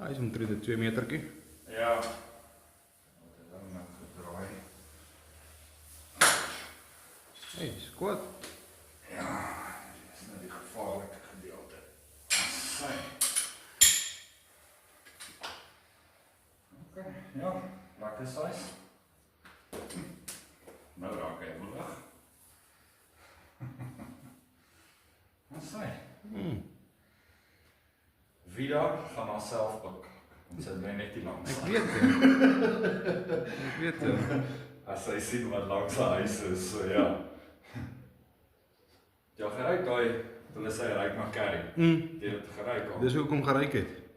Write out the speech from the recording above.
Hy is omtrent 'n 2 metertjie. Ja. Wat is dan nou gedraai? Hey, is kwaad. Ja, dit is nou die gevaarlike gedeelte. Sy. Okay, ja, lekker size. Nou raak hy moedig. Sy. Vida gaan haarself ook. En sy bly net die langs. Ek weet het. Ek weet het. As sy sien wat langs haar huis is, so ja. Ja, geryk daai, hulle sê ryk na curry. Jy het geryk al. Dis hoekom geryk het.